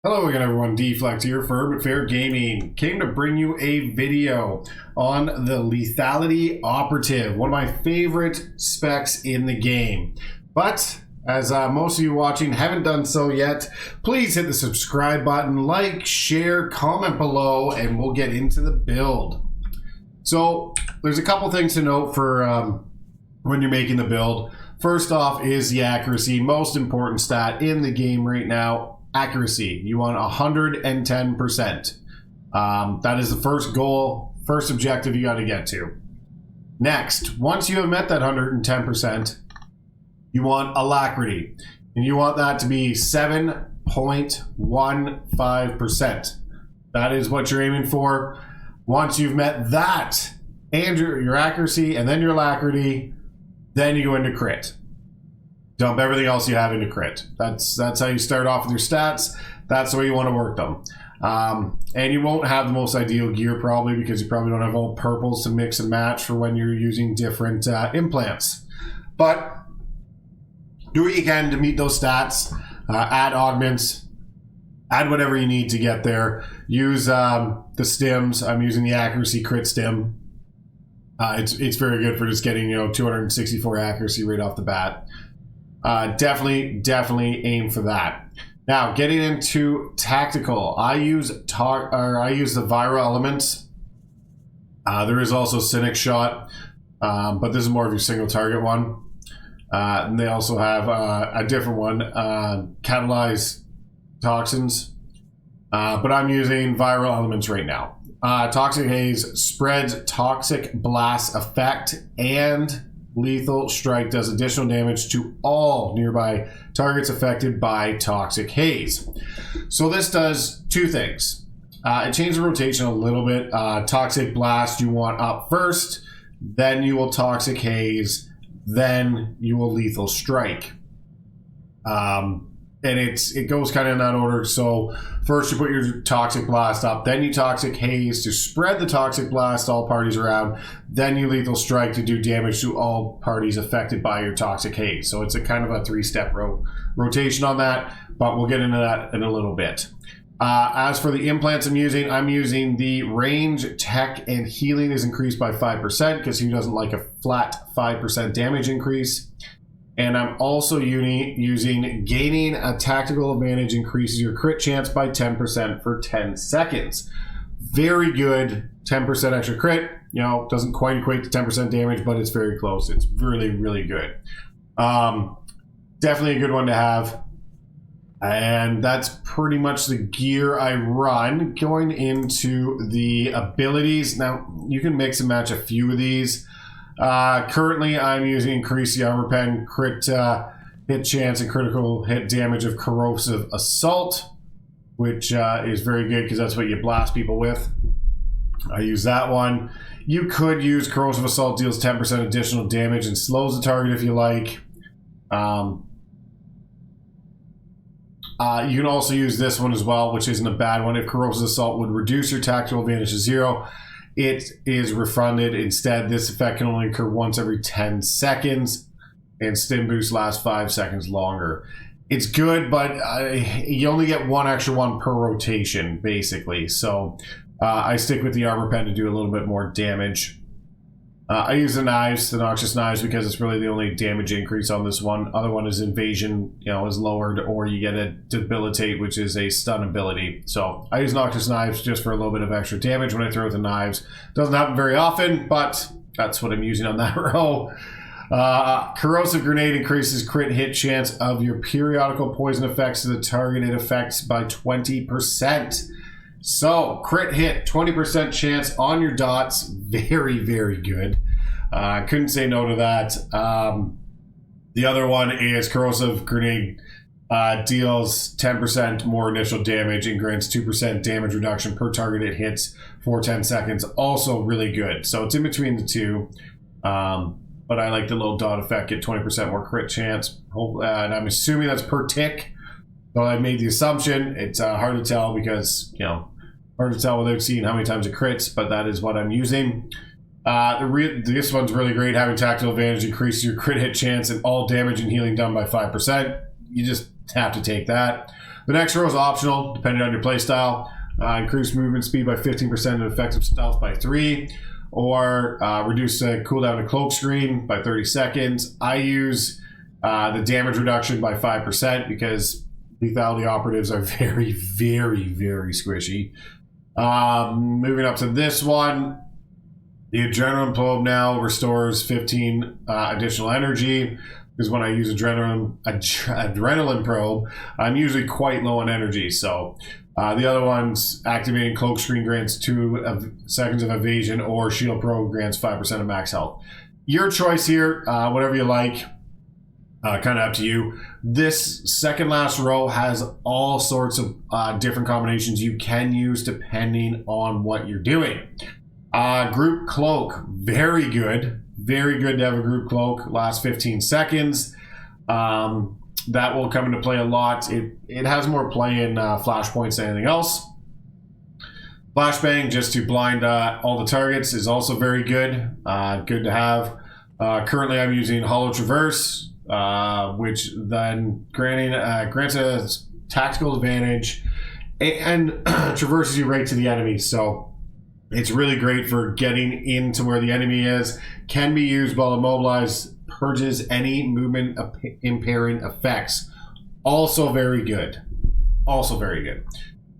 Hello again everyone, Deflect here for But Fair Gaming. Came to bring you a video on the Lethality Operative, one of my favorite specs in the game. But as most of you watching haven't done so yet, please hit the subscribe button, like, share, comment below, and we'll get into the build. So there's a couple things to note for when you're making the build. First off is the accuracy, most important stat in the game right now. Accuracy, you want 110%. That is the first goal, first objective you got to get to. Next, once you have met that 110%, you want alacrity, and you want that to be 7.15%. That is what you're aiming for. Once you've met that and your accuracy and then your alacrity, then you go into crit. Dump everything else you have into crit. That's how you start off with your stats. That's the way you want to work them. And you won't have the most ideal gear probably because you probably don't have all purples to mix and match for when you're using different implants. But do what you can to meet those stats. Add augments. Add whatever you need to get there. Use the stims. I'm using the accuracy crit stim. It's very good for just getting 264 accuracy right off the bat. Definitely aim for that. Now, getting into tactical, I use the viral elements. There is also Cynic Shot, but this is more of your single target one. And they also have a different one, Catalyze Toxins. But I'm using viral elements right now. Toxic Haze spreads toxic blast effect and lethal strike does additional damage to all nearby targets affected by toxic haze. So this does two things. It changes the rotation a little bit. Toxic blast you want up first, then you will toxic haze, then you will lethal strike. And it goes kind of in that order. So first you put your toxic blast up, then you toxic haze to spread the toxic blast to all parties around, then you lethal strike to do damage to all parties affected by your toxic haze. So it's a kind of a three-step rotation on that, but we'll get into that in a little bit. As for the implants I'm using the range, tech, and healing is increased by 5% because who doesn't like a flat 5% damage increase? And I'm also using gaining a tactical advantage increases your crit chance by 10% for 10 seconds. Very good 10% extra crit. Doesn't quite equate to 10% damage, but it's very close. It's really good. Definitely a good one to have. And that's pretty much the gear I run. Going into the abilities. Now, you can mix and match a few of these. Currently, I'm using Increase the Armor Pen, crit hit chance, and critical hit damage of Corrosive Assault, which is very good because that's what you blast people with. I use that one. You could use Corrosive Assault, deals 10% additional damage and slows the target if you like. You can also use this one as well, which isn't a bad one. If Corrosive Assault would reduce your tactical advantage to 0, it is refunded. Instead, this effect can only occur once every 10 seconds, and Stim Boost lasts 5 seconds longer. It's good, but you only get one extra one per rotation, basically. So I stick with the Armor Pen to do a little bit more damage. I use the knives, the Noxious Knives, because it's really the only damage increase on this one. Other one is Invasion, is lowered, or you get a Debilitate, which is a stun ability. So I use Noxious Knives just for a little bit of extra damage when I throw the knives. Doesn't happen very often, but that's what I'm using on that row. Corrosive Grenade increases crit hit chance of your periodical poison effects to the targeted effects by 20%. So, crit hit, 20% chance on your dots. Very good. Couldn't say no to that. The other one is Corrosive Grenade deals 10% more initial damage and grants 2% damage reduction per target it hits for 10 seconds. Also really good. So, it's in between the two. But I like the little dot effect, get 20% more crit chance. And I'm assuming that's per tick. So I made the assumption. It's hard to tell because, hard to tell without seeing how many times it crits, but that is what I'm using. This one's really great. Having tactical advantage increases your crit hit chance and all damage and healing done by 5%. You just have to take that. The next row is optional, depending on your playstyle. Increase movement speed by 15% and effective stealth by 3, or reduce the cooldown to cloak screen by 30 seconds. I use the damage reduction by 5% because lethality operatives are very, very, very squishy. Moving up to this one, the adrenaline probe now restores 15 additional energy. Because when I use adrenaline probe, I'm usually quite low on energy. So the other ones, activating cloak screen grants 2 seconds of evasion, or shield probe grants 5% of max health. Your choice here, whatever you like, kind of up to you. This second last row has all sorts of different combinations you can use depending on what you're doing. Group cloak, very good. Very good to have a group cloak, last 15 seconds. That will come into play a lot. It has more play in flashpoints than anything else. Flashbang, just to blind all the targets, is also very good. Good to have. Currently I'm using Hollow Traverse, which then grants a tactical advantage and traverses you right to the enemy. So it's really great for getting into where the enemy is. Can be used while immobilized, purges any movement impairing effects. Also very good. Also very good.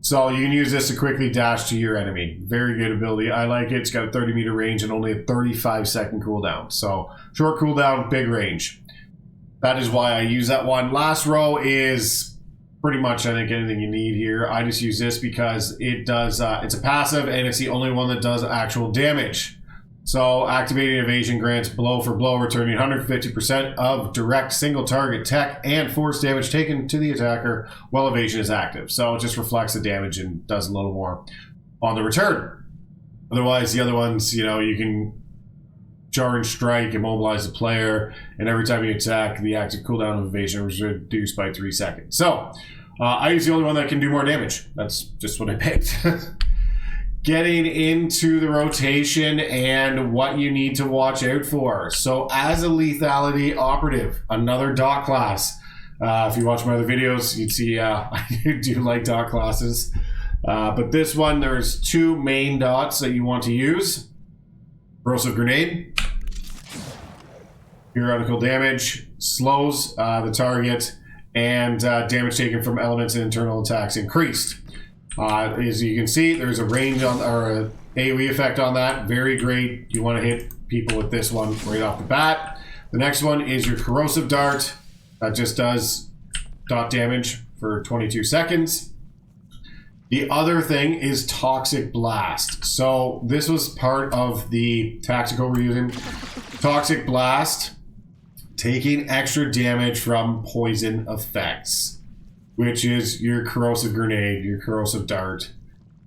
So you can use this to quickly dash to your enemy. Very good ability. I like it. It's got a 30-meter range and only a 35-second cooldown. So short cooldown, big range. That is why I use that one. Last row is pretty much, I think, anything you need here. I just use this because it does, it's a passive and it's the only one that does actual damage. So activating evasion grants blow for blow, returning 150% of direct single target tech and force damage taken to the attacker while evasion is active. So it just reflects the damage and does a little more on the return. Otherwise, the other ones, you know, you can charge and strike, immobilize the player, and every time you attack, the active cooldown of evasion is reduced by 3 seconds. So I use the only one that can do more damage. That's just what I picked. Getting into the rotation and what you need to watch out for. So as a lethality operative, another dot class. If you watch my other videos, you'd see I do like dot classes. But this one, there's 2 main dots that you want to use. Corrosive Grenade. Periodical damage. Slows the target. And damage taken from elements and internal attacks increased. As you can see, there's a range on, or a AoE effect on that. Very great. You want to hit people with this one right off the bat. The next one is your Corrosive Dart. That just does dot damage for 22 seconds. The other thing is Toxic Blast. So this was part of the tactical we're using. Toxic Blast, taking extra damage from poison effects, which is your Corrosive Grenade, your Corrosive Dart,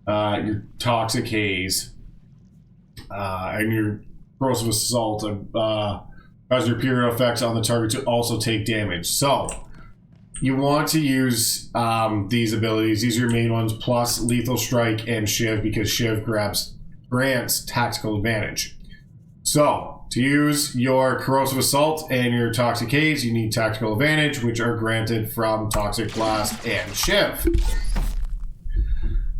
your Toxic Haze, and your Corrosive Assault cause your period effects on the target to also take damage. So you want to use these abilities. These are your main ones, plus Lethal Strike and Shiv, because Shiv grants tactical advantage. So to use your Corrosive Assault and your Toxic Haze, you need Tactical Advantage, which are granted from Toxic Blast and Shiv.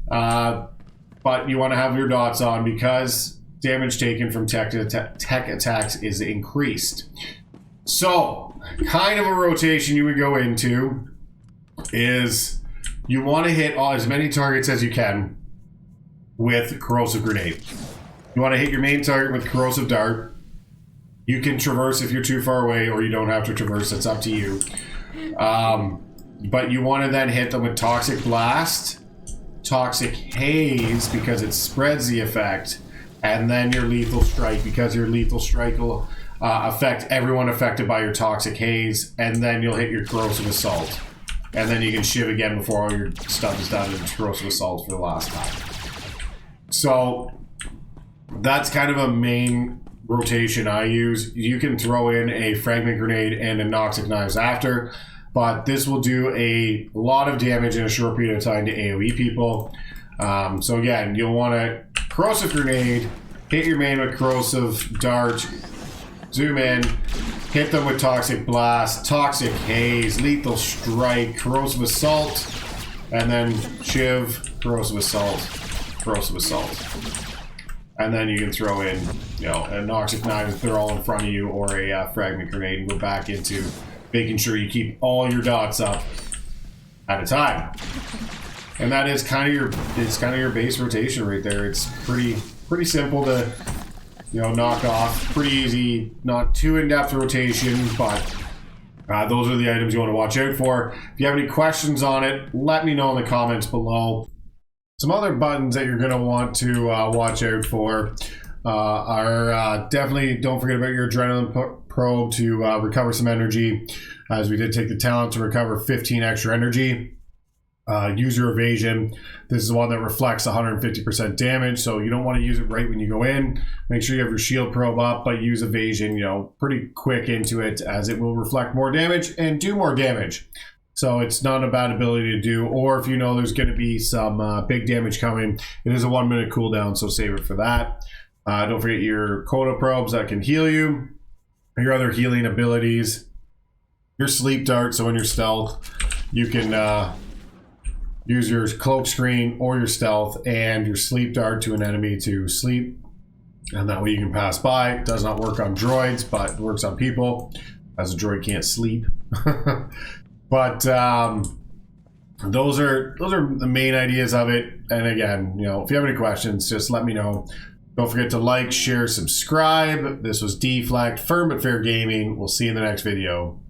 But you want to have your dots on because damage taken from tech attacks is increased. So, kind of a rotation you would go into is you want to hit as many targets as you can with Corrosive Grenade. You want to hit your main target with Corrosive Dart. You can traverse if you're too far away, or you don't have to traverse. It's up to you. But you want to then hit them with Toxic Blast, Toxic Haze, because it spreads the effect, and then your Lethal Strike, because your Lethal Strike will affect everyone affected by your Toxic Haze, and then you'll hit your Corrosive Assault. And then you can Shiv again before all your stuff is done, and Corrosive Assault for the last time. So that's kind of a main rotation I use. You can throw in a Fragment Grenade and a Noxic Knives after, but this will do a lot of damage in a short period of time to AoE people. So again, you'll want to Corrosive Grenade, hit your main with Corrosive Dart, zoom in, hit hit them with Toxic Blast, Toxic Haze, Lethal Strike, Corrosive Assault, and then Shiv, Corrosive Assault, Corrosive Assault. And then you can throw in, you know, a Noxic Knife if they're all in front of you, or a Fragment Grenade, and go back into making sure you keep all your dots up at a time. And that is kind of your base rotation right there. It's pretty simple to, you know, knock off. Pretty easy, not too in-depth rotation, but those are the items you want to watch out for. If you have any questions on it, let me know in the comments below. Some other buttons that you're going to want to watch out for are definitely, don't forget about your Adrenaline Probe to recover some energy, as we did take the talent to recover 15 extra energy. Use your Evasion. This is the one that reflects 150% damage, so you don't want to use it right when you go in. Make sure you have your shield probe up, but use Evasion, you know, pretty quick into it, as it will reflect more damage and do more damage. So it's not a bad ability to do, or if you know there's going to be some big damage coming, it is a 1 minute cooldown, so save it for that. Don't forget your Coda probes that can heal you, your other healing abilities, your Sleep Dart, so in your stealth, you can use your Cloak Screen or your stealth and your Sleep Dart to an enemy to sleep, and that way you can pass by. It does not work on droids, but it works on people, as a droid can't sleep. But those are the main ideas of it. And again, you know, if you have any questions, just let me know. Don't forget to like, share, subscribe. This was Deflect, Firm but Fair Gaming. We'll see you in the next video.